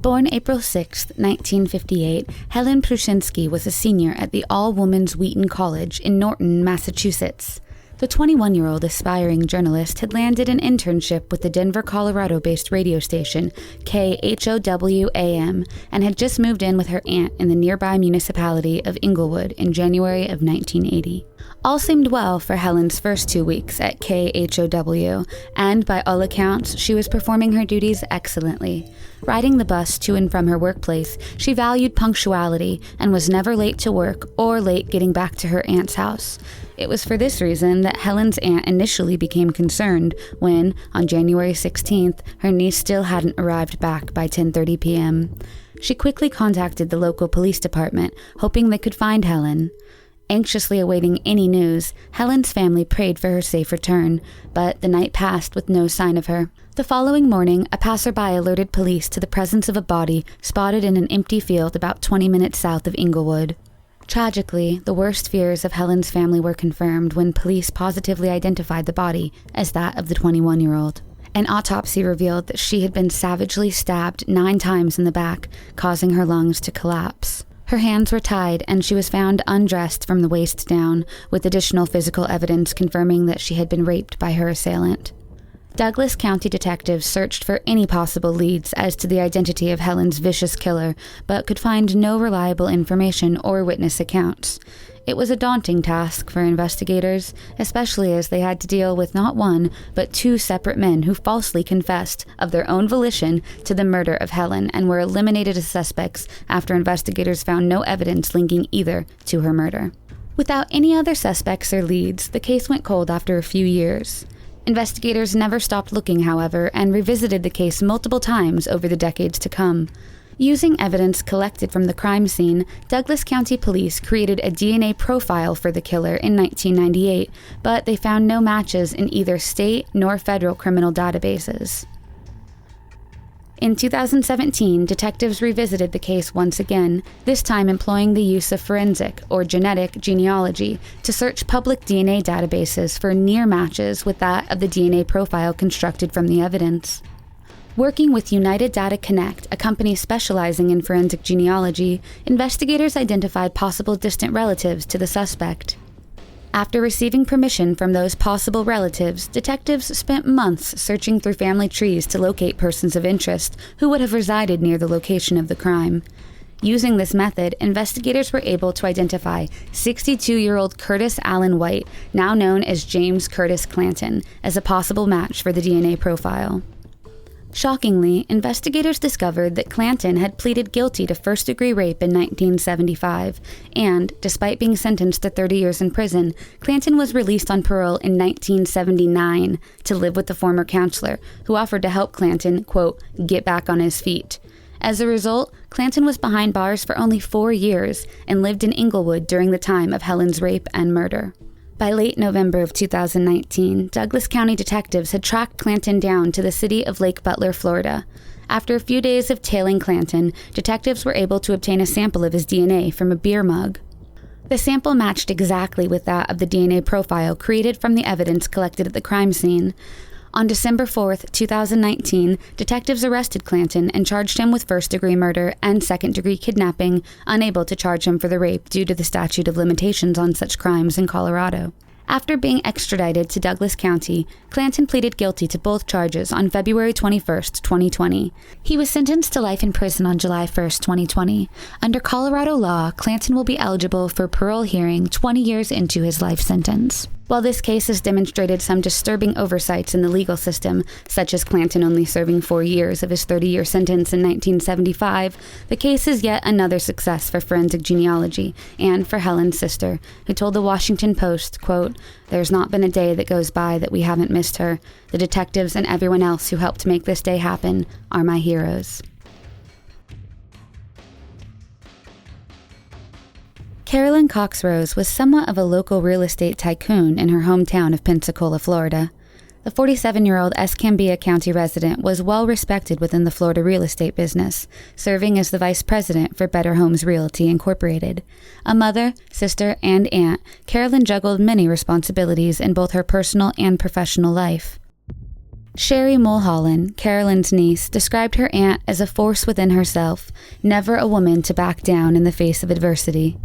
Born April 6, 1958, Helene Pruszynski was a senior at the all-women's Wheaton College in Norton, Massachusetts. The 21-year-old aspiring journalist had landed an internship with the Denver, Colorado-based radio station KHOW-AM and had just moved in with her aunt in the nearby municipality of Inglewood in January of 1980. All seemed well for Helen's first 2 weeks at KHOW, and by all accounts, she was performing her duties excellently. Riding the bus to and from her workplace, she valued punctuality and was never late to work or late getting back to her aunt's house. It was for this reason that Helen's aunt initially became concerned when, on January 16th, her niece still hadn't arrived back by 10:30 p.m. She quickly contacted the local police department, hoping they could find Helen. Anxiously awaiting any news, Helen's family prayed for her safe return, but the night passed with no sign of her. The following morning, a passerby alerted police to the presence of a body spotted in an empty field about 20 minutes south of Inglewood. Tragically, the worst fears of Helen's family were confirmed when police positively identified the body as that of the 21-year-old. An autopsy revealed that she had been savagely stabbed 9 times in the back, causing her lungs to collapse. Her hands were tied, and she was found undressed from the waist down, with additional physical evidence confirming that she had been raped by her assailant. Douglas County detectives searched for any possible leads as to the identity of Helen's vicious killer, but could find no reliable information or witness accounts. It was a daunting task for investigators, especially as they had to deal with not one, but 2 separate men who falsely confessed of their own volition to the murder of Helen and were eliminated as suspects after investigators found no evidence linking either to her murder. Without any other suspects or leads, the case went cold after a few years. Investigators never stopped looking, however, and revisited the case multiple times over the decades to come. Using evidence collected from the crime scene, Douglas County Police created a DNA profile for the killer in 1998, but they found no matches in either state nor federal criminal databases. In 2017, detectives revisited the case once again, this time employing the use of forensic, or genetic, genealogy to search public DNA databases for near matches with that of the DNA profile constructed from the evidence. Working with United Data Connect, a company specializing in forensic genealogy, investigators identified possible distant relatives to the suspect. After receiving permission from those possible relatives, detectives spent months searching through family trees to locate persons of interest who would have resided near the location of the crime. Using this method, investigators were able to identify 62-year-old Curtis Allen White, now known as James Curtis Clanton, as a possible match for the DNA profile. Shockingly, investigators discovered that Clanton had pleaded guilty to first-degree rape in 1975, and, despite being sentenced to 30 years in prison, Clanton was released on parole in 1979 to live with the former counselor, who offered to help Clanton, quote, get back on his feet. As a result, Clanton was behind bars for only 4 years and lived in Inglewood during the time of Helen's rape and murder. By late November of 2019, Douglas County detectives had tracked Clanton down to the city of Lake Butler, Florida. After a few days of tailing Clanton, detectives were able to obtain a sample of his DNA from a beer mug. The sample matched exactly with that of the DNA profile created from the evidence collected at the crime scene. On December 4, 2019, detectives arrested Clanton and charged him with first-degree murder and second-degree kidnapping, unable to charge him for the rape due to the statute of limitations on such crimes in Colorado. After being extradited to Douglas County, Clanton pleaded guilty to both charges on February 21, 2020. He was sentenced to life in prison on July 1, 2020. Under Colorado law, Clanton will be eligible for parole hearing 20 years into his life sentence. While this case has demonstrated some disturbing oversights in the legal system, such as Clanton only serving 4 years of his 30-year sentence in 1975, the case is yet another success for forensic genealogy and for Helen's sister, who told the Washington Post, quote, "There's not been a day that goes by that we haven't missed her. The detectives and everyone else who helped make this day happen are my heroes." Carolyn Cox Rose was somewhat of a local real estate tycoon in her hometown of Pensacola, Florida. The 47-year-old Escambia County resident was well respected within the Florida real estate business, serving as the vice president for Better Homes Realty Incorporated. A mother, sister, and aunt, Carolyn juggled many responsibilities in both her personal and professional life. Sherry Mulholland, Carolyn's niece, described her aunt as a force within herself, never a woman to back down in the face of adversity.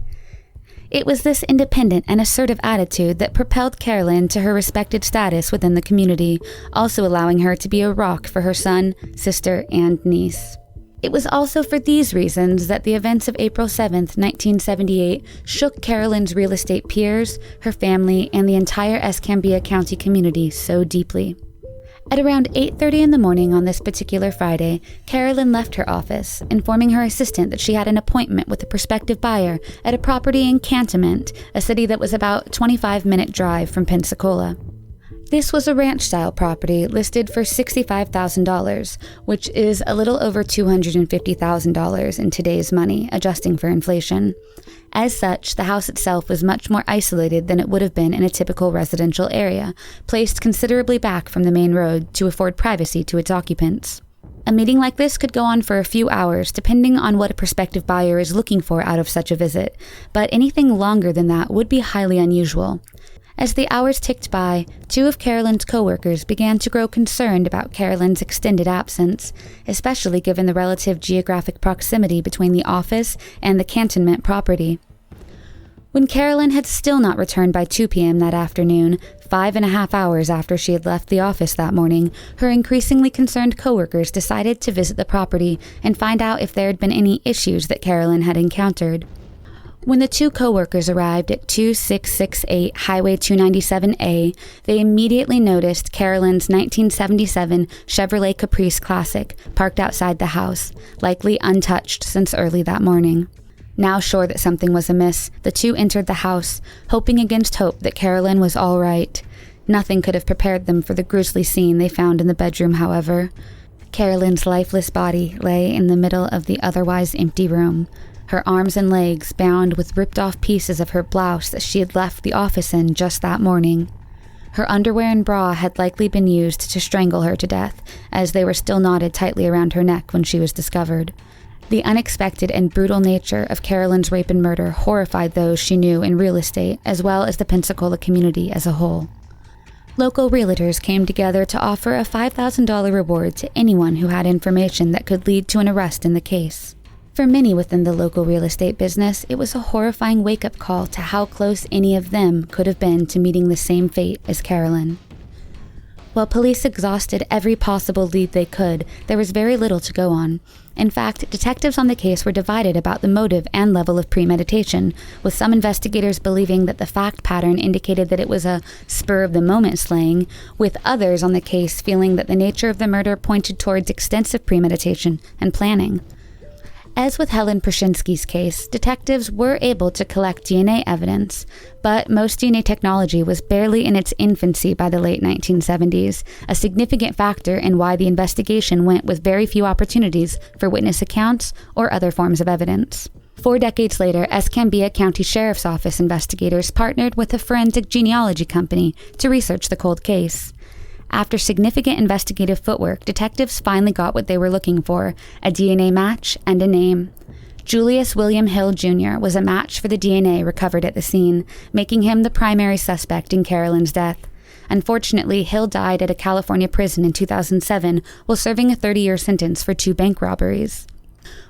It was this independent and assertive attitude that propelled Carolyn to her respected status within the community, also allowing her to be a rock for her son, sister, and niece. It was also for these reasons that the events of April 7th, 1978 shook Carolyn's real estate peers, her family, and the entire Escambia County community so deeply. At around 8:30 in the morning on this particular Friday, Carolyn left her office, informing her assistant that she had an appointment with a prospective buyer at a property in Cantonment, a city that was about a 25-minute drive from Pensacola. This was a ranch-style property listed for $65,000, which is a little over $250,000 in today's money, adjusting for inflation. As such, the house itself was much more isolated than it would have been in a typical residential area, placed considerably back from the main road to afford privacy to its occupants. A meeting like this could go on for a few hours, depending on what a prospective buyer is looking for out of such a visit, but anything longer than that would be highly unusual. As the hours ticked by, two of Carolyn's coworkers began to grow concerned about Carolyn's extended absence, especially given the relative geographic proximity between the office and the Cantonment property. When Carolyn had still not returned by 2 p.m. that afternoon, 5.5 hours after she had left the office that morning, her increasingly concerned coworkers decided to visit the property and find out if there had been any issues that Carolyn had encountered. When the two coworkers arrived at 2668 Highway 297A, they immediately noticed Carolyn's 1977 Chevrolet Caprice Classic parked outside the house, likely untouched since early that morning. Now sure that something was amiss, the two entered the house, hoping against hope that Carolyn was all right. Nothing could have prepared them for the grisly scene they found in the bedroom, however. Carolyn's lifeless body lay in the middle of the otherwise empty room, her arms and legs bound with ripped-off pieces of her blouse that she had left the office in just that morning. Her underwear and bra had likely been used to strangle her to death, as they were still knotted tightly around her neck when she was discovered. The unexpected and brutal nature of Carolyn's rape and murder horrified those she knew in real estate, as well as the Pensacola community as a whole. Local realtors came together to offer a $5,000 reward to anyone who had information that could lead to an arrest in the case. For many within the local real estate business, it was a horrifying wake-up call to how close any of them could have been to meeting the same fate as Carolyn. While police exhausted every possible lead they could, there was very little to go on. In fact, detectives on the case were divided about the motive and level of premeditation, with some investigators believing that the fact pattern indicated that it was a spur-of-the-moment slaying, with others on the case feeling that the nature of the murder pointed towards extensive premeditation and planning. As with Helene Pruszynski's case, detectives were able to collect DNA evidence, but most DNA technology was barely in its infancy by the late 1970s, a significant factor in why the investigation went with very few opportunities for witness accounts or other forms of evidence. 4 decades later, Escambia County Sheriff's Office investigators partnered with a forensic genealogy company to research the cold case. After significant investigative footwork, detectives finally got what they were looking for, a DNA match and a name. Julius William Hill Jr. was a match for the DNA recovered at the scene, making him the primary suspect in Carolyn's death. Unfortunately, Hill died at a California prison in 2007 while serving a 30-year sentence for 2 bank robberies.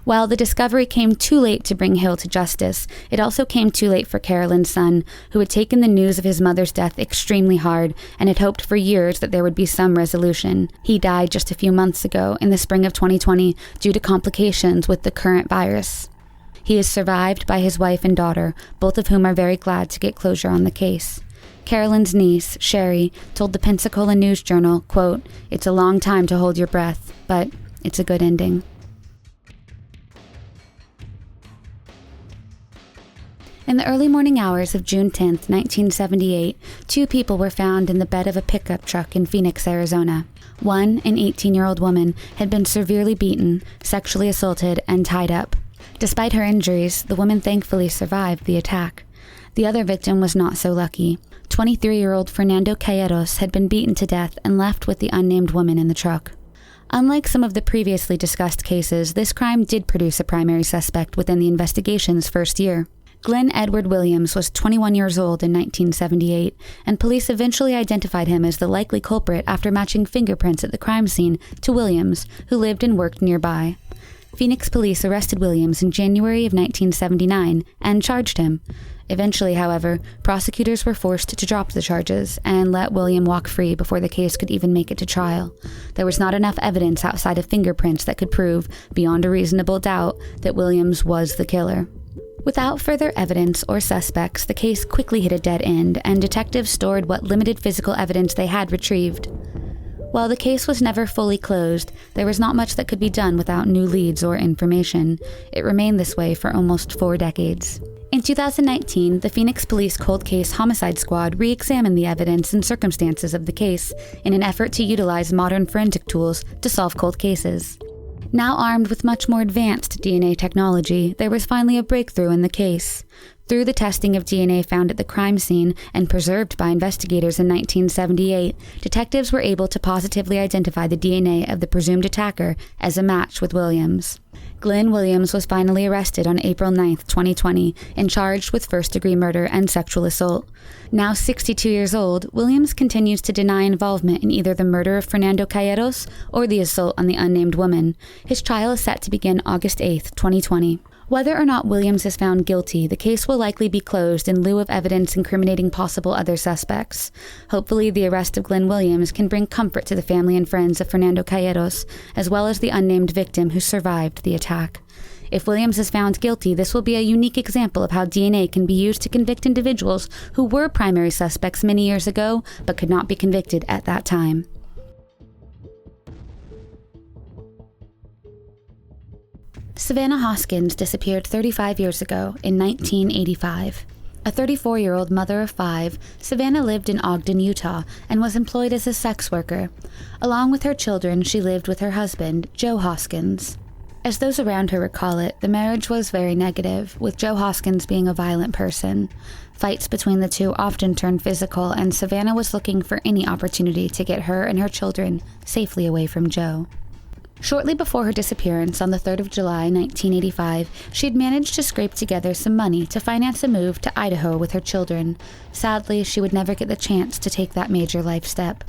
While the discovery came too late to bring Hill to justice, it also came too late for Carolyn's son, who had taken the news of his mother's death extremely hard and had hoped for years that there would be some resolution. He died just a few months ago, in the spring of 2020, due to complications with the current virus. He is survived by his wife and daughter, both of whom are very glad to get closure on the case. Carolyn's niece, Sherry, told the Pensacola News-Journal, quote, "It's a long time to hold your breath, but it's a good ending." In the early morning hours of June 10, 1978, 2 people were found in the bed of a pickup truck in Phoenix, Arizona. One, an 18-year-old woman, had been severely beaten, sexually assaulted, and tied up. Despite her injuries, the woman thankfully survived the attack. The other victim was not so lucky. 23-year-old Fernando Calleros had been beaten to death and left with the unnamed woman in the truck. Unlike some of the previously discussed cases, this crime did produce a primary suspect within the investigation's first year. Glenn Edward Williams was 21 years old in 1978, and police eventually identified him as the likely culprit after matching fingerprints at the crime scene to Williams, who lived and worked nearby. Phoenix police arrested Williams in January of 1979 and charged him. Eventually, however, prosecutors were forced to drop the charges and let William walk free before the case could even make it to trial. There was not enough evidence outside of fingerprints that could prove, beyond a reasonable doubt, that Williams was the killer. Without further evidence or suspects, the case quickly hit a dead end, and detectives stored what limited physical evidence they had retrieved. While the case was never fully closed, there was not much that could be done without new leads or information. It remained this way for almost 4 decades. In 2019, the Phoenix Police Cold Case Homicide Squad re-examined the evidence and circumstances of the case in an effort to utilize modern forensic tools to solve cold cases. Now armed with much more advanced DNA technology, there was finally a breakthrough in the case. Through the testing of DNA found at the crime scene and preserved by investigators in 1978, detectives were able to positively identify the DNA of the presumed attacker as a match with Williams. Glenn Williams was finally arrested on April 9, 2020, and charged with first-degree murder and sexual assault. Now 62 years old, Williams continues to deny involvement in either the murder of Fernando Calleros or the assault on the unnamed woman. His trial is set to begin August 8, 2020. Whether or not Williams is found guilty, the case will likely be closed in lieu of evidence incriminating possible other suspects. Hopefully, the arrest of Glenn Williams can bring comfort to the family and friends of Fernando Calleros, as well as the unnamed victim who survived the attack. If Williams is found guilty, this will be a unique example of how DNA can be used to convict individuals who were primary suspects many years ago, but could not be convicted at that time. Savannah Hoskins disappeared 35 years ago in 1985. A 34-year-old mother of 5, Savannah lived in Ogden, Utah, and was employed as a sex worker. Along with her children, she lived with her husband, Joe Hoskins. As those around her recall it, the marriage was very negative, with Joe Hoskins being a violent person. Fights between the two often turned physical, and Savannah was looking for any opportunity to get her and her children safely away from Joe. Shortly before her disappearance on the 3rd of July, 1985, she had managed to scrape together some money to finance a move to Idaho with her children. Sadly, she would never get the chance to take that major life step.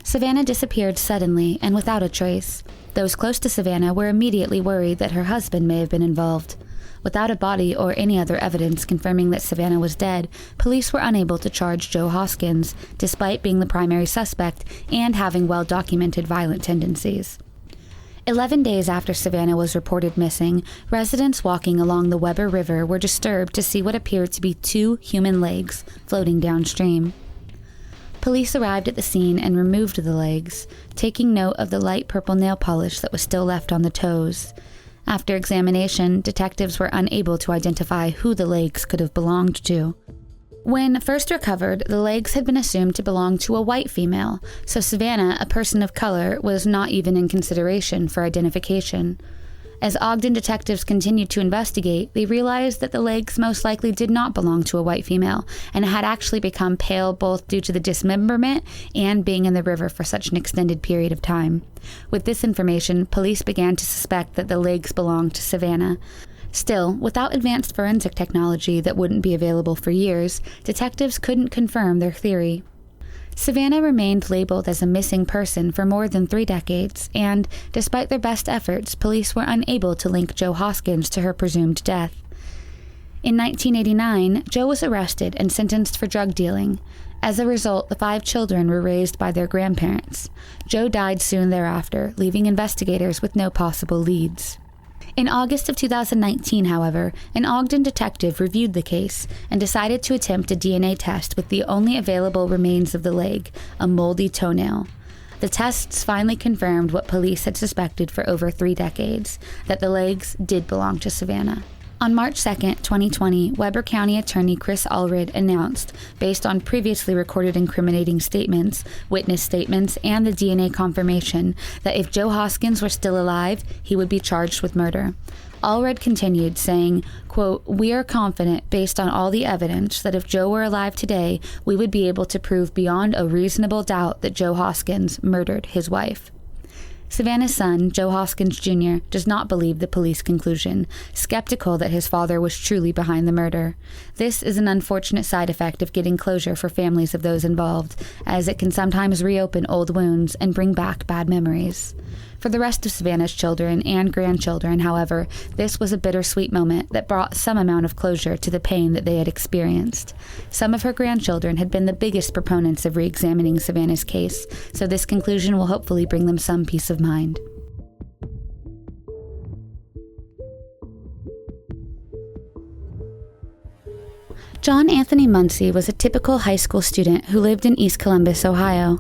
Savannah disappeared suddenly and without a trace. Those close to Savannah were immediately worried that her husband may have been involved. Without a body or any other evidence confirming that Savannah was dead, police were unable to charge Joe Hoskins, despite being the primary suspect and having well-documented violent tendencies. 11 days after Savannah was reported missing, residents walking along the Weber River were disturbed to see what appeared to be 2 human legs floating downstream. Police arrived at the scene and removed the legs, taking note of the light purple nail polish that was still left on the toes. After examination, detectives were unable to identify who the legs could have belonged to. When first recovered, the legs had been assumed to belong to a white female, so Savannah, a person of color, was not even in consideration for identification. As Ogden detectives continued to investigate, they realized that the legs most likely did not belong to a white female, and had actually become pale both due to the dismemberment and being in the river for such an extended period of time. With this information, police began to suspect that the legs belonged to Savannah. Still, without advanced forensic technology that wouldn't be available for years, detectives couldn't confirm their theory. Savannah remained labeled as a missing person for more than 3 decades, and, despite their best efforts, police were unable to link Joe Hoskins to her presumed death. In 1989, Joe was arrested and sentenced for drug dealing. As a result, the 5 children were raised by their grandparents. Joe died soon thereafter, leaving investigators with no possible leads. In August of 2019, however, an Ogden detective reviewed the case and decided to attempt a DNA test with the only available remains of the leg, a moldy toenail. The tests finally confirmed what police had suspected for over 3 decades, that the legs did belong to Savannah. On March 2, 2020, Weber County Attorney Chris Allred announced, based on previously recorded incriminating statements, witness statements, and the DNA confirmation, that if Joe Hoskins were still alive, he would be charged with murder. Allred continued, saying, quote, "We are confident, based on all the evidence, that if Joe were alive today, we would be able to prove beyond a reasonable doubt that Joe Hoskins murdered his wife." Savannah's son, Joe Hoskins Jr., does not believe the police conclusion, skeptical that his father was truly behind the murder. This is an unfortunate side effect of getting closure for families of those involved, as it can sometimes reopen old wounds and bring back bad memories. For the rest of Savannah's children and grandchildren, however, this was a bittersweet moment that brought some amount of closure to the pain that they had experienced. Some of her grandchildren had been the biggest proponents of re-examining Savannah's case, so this conclusion will hopefully bring them some peace of mind. John Anthony Muncy was a typical high school student who lived in East Columbus, Ohio.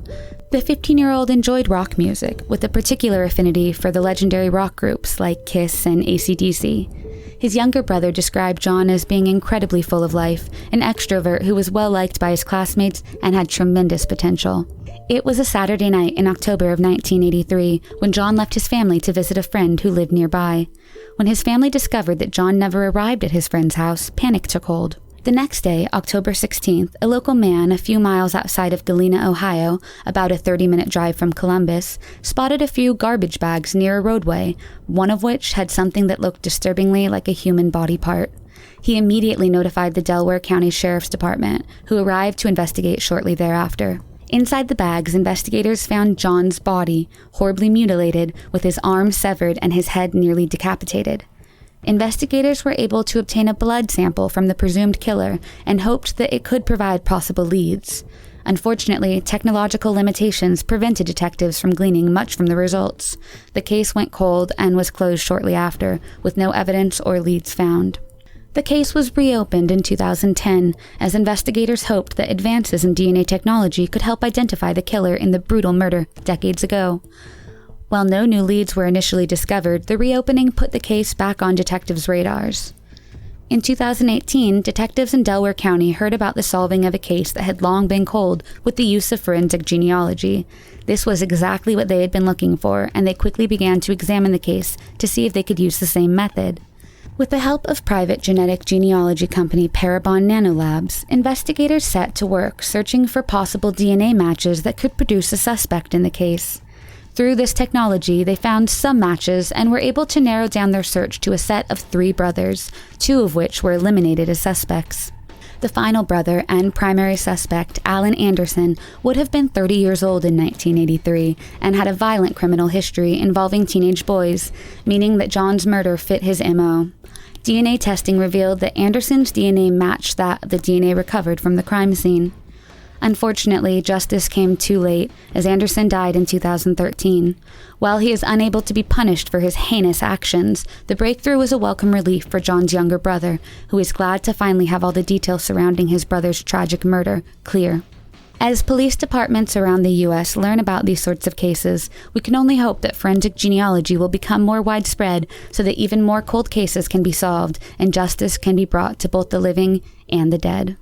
The 15-year-old enjoyed rock music, with a particular affinity for the legendary rock groups like Kiss and AC/DC. His younger brother described John as being incredibly full of life, an extrovert who was well-liked by his classmates and had tremendous potential. It was a Saturday night in October of 1983 when John left his family to visit a friend who lived nearby. When his family discovered that John never arrived at his friend's house, panic took hold. The next day, October 16th, a local man a few miles outside of Galena, Ohio, about a 30-minute drive from Columbus, spotted a few garbage bags near a roadway, one of which had something that looked disturbingly like a human body part. He immediately notified the Delaware County Sheriff's Department, who arrived to investigate shortly thereafter. Inside the bags, investigators found John's body, horribly mutilated, with his arms severed and his head nearly decapitated. Investigators were able to obtain a blood sample from the presumed killer and hoped that it could provide possible leads. Unfortunately, technological limitations prevented detectives from gleaning much from the results. The case went cold and was closed shortly after, with no evidence or leads found. The case was reopened in 2010, as investigators hoped that advances in DNA technology could help identify the killer in the brutal murder decades ago. While no new leads were initially discovered, the reopening put the case back on detectives' radars. In 2018, detectives in Delaware County heard about the solving of a case that had long been cold with the use of forensic genealogy. This was exactly what they had been looking for, and they quickly began to examine the case to see if they could use the same method. With the help of private genetic genealogy company Parabon Nanolabs, investigators set to work searching for possible DNA matches that could produce a suspect in the case. Through this technology, they found some matches and were able to narrow down their search to a set of 3 brothers, 2 of which were eliminated as suspects. The final brother and primary suspect, Alan Anderson, would have been 30 years old in 1983 and had a violent criminal history involving teenage boys, meaning that John's murder fit his MO. DNA testing revealed that Anderson's DNA matched that of the DNA recovered from the crime scene. Unfortunately, justice came too late, as Anderson died in 2013. While he is unable to be punished for his heinous actions, the breakthrough was a welcome relief for John's younger brother, who is glad to finally have all the details surrounding his brother's tragic murder clear. As police departments around the U.S. learn about these sorts of cases, we can only hope that forensic genealogy will become more widespread so that even more cold cases can be solved and justice can be brought to both the living and the dead.